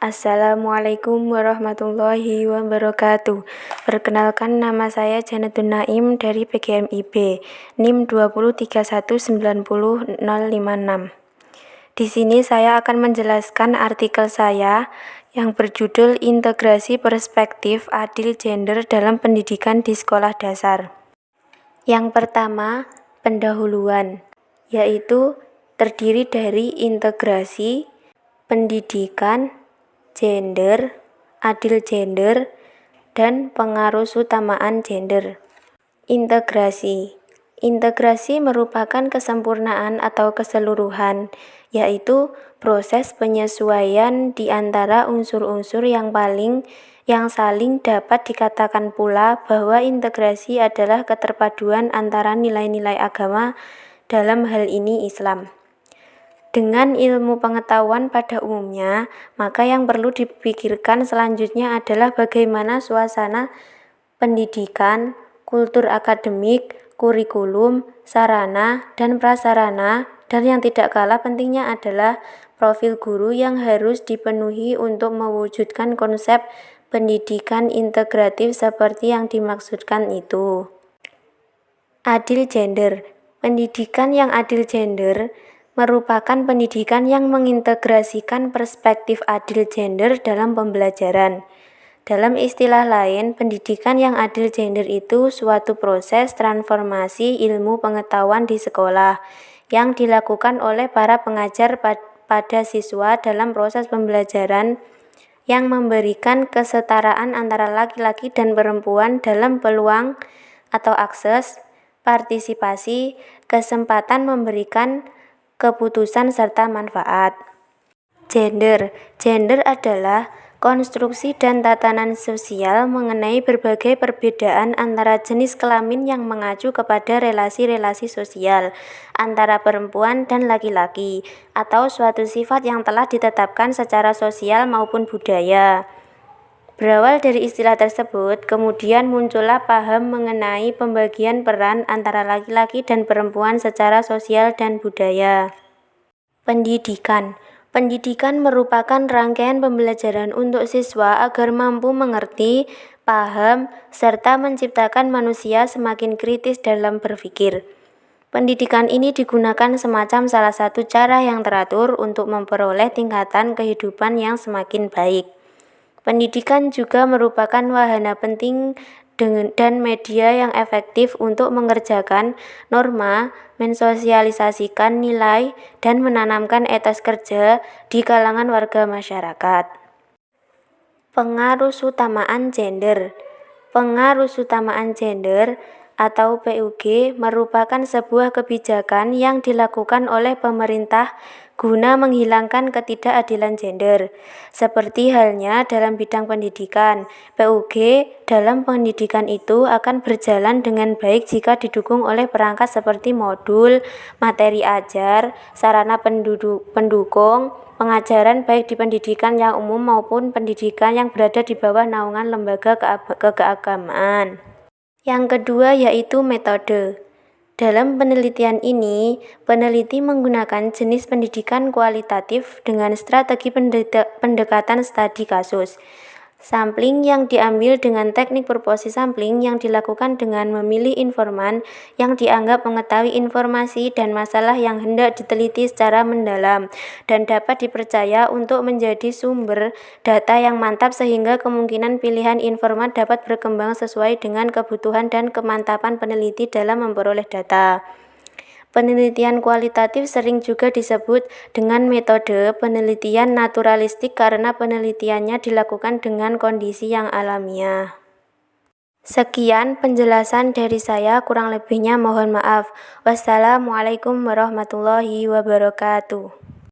Assalamualaikum warahmatullahi wabarakatuh. Perkenalkan, nama saya Janatun Naim dari PGMIB, NIM 203190056. Di sini saya akan menjelaskan artikel saya yang berjudul Integrasi Perspektif Adil Gender dalam Pendidikan di Sekolah Dasar. Yang pertama, pendahuluan, yaitu terdiri dari integrasi, pendidikan, gender, adil gender, dan pengarusutamaan gender. Integrasi merupakan kesempurnaan atau keseluruhan, yaitu proses penyesuaian di antara unsur-unsur yang saling dapat dikatakan pula bahwa integrasi adalah keterpaduan antara nilai-nilai agama, dalam hal ini Islam, dengan ilmu pengetahuan pada umumnya. Maka yang perlu dipikirkan selanjutnya adalah bagaimana suasana pendidikan, kultur akademik, kurikulum, sarana, dan prasarana, dan yang tidak kalah pentingnya adalah profil guru yang harus dipenuhi untuk mewujudkan konsep pendidikan integratif seperti yang dimaksudkan itu. Adil gender. Pendidikan yang adil gender merupakan pendidikan yang mengintegrasikan perspektif adil gender dalam pembelajaran. Dalam istilah lain, pendidikan yang adil gender itu suatu proses transformasi ilmu pengetahuan di sekolah yang dilakukan oleh para pengajar pada siswa dalam proses pembelajaran yang memberikan kesetaraan antara laki-laki dan perempuan dalam peluang atau akses, partisipasi, kesempatan memberikan keputusan serta manfaat. Gender adalah konstruksi dan tatanan sosial mengenai berbagai perbedaan antara jenis kelamin yang mengacu kepada relasi-relasi sosial antara perempuan dan laki-laki, atau suatu sifat yang telah ditetapkan secara sosial maupun budaya. Berawal dari istilah tersebut, kemudian muncullah paham mengenai pembagian peran antara laki-laki dan perempuan secara sosial dan budaya. Pendidikan merupakan rangkaian pembelajaran untuk siswa agar mampu mengerti, paham, serta menciptakan manusia semakin kritis dalam berpikir. Pendidikan ini digunakan semacam salah satu cara yang teratur untuk memperoleh tingkatan kehidupan yang semakin baik. Pendidikan juga merupakan wahana penting dan media yang efektif untuk mengerjakan norma, mensosialisasikan nilai, dan menanamkan etos kerja di kalangan warga masyarakat. Pengarusutamaan gender atau PUG merupakan sebuah kebijakan yang dilakukan oleh pemerintah guna menghilangkan ketidakadilan gender. Seperti halnya dalam bidang pendidikan, PUG dalam pendidikan itu akan berjalan dengan baik jika didukung oleh perangkat seperti modul, materi ajar, sarana pendukung, pengajaran baik di pendidikan yang umum maupun pendidikan yang berada di bawah naungan lembaga keagamaan. Yang kedua yaitu metode. Dalam penelitian ini, peneliti menggunakan jenis pendidikan kualitatif dengan strategi pendekatan studi kasus. Sampling yang diambil dengan teknik proporsi sampling yang dilakukan dengan memilih informan yang dianggap mengetahui informasi dan masalah yang hendak diteliti secara mendalam dan dapat dipercaya untuk menjadi sumber data yang mantap sehingga kemungkinan pilihan informan dapat berkembang sesuai dengan kebutuhan dan kemantapan peneliti dalam memperoleh data. Penelitian kualitatif sering juga disebut dengan metode penelitian naturalistik karena penelitiannya dilakukan dengan kondisi yang alamiah. Sekian penjelasan dari saya, kurang lebihnya mohon maaf. Wassalamualaikum warahmatullahi wabarakatuh.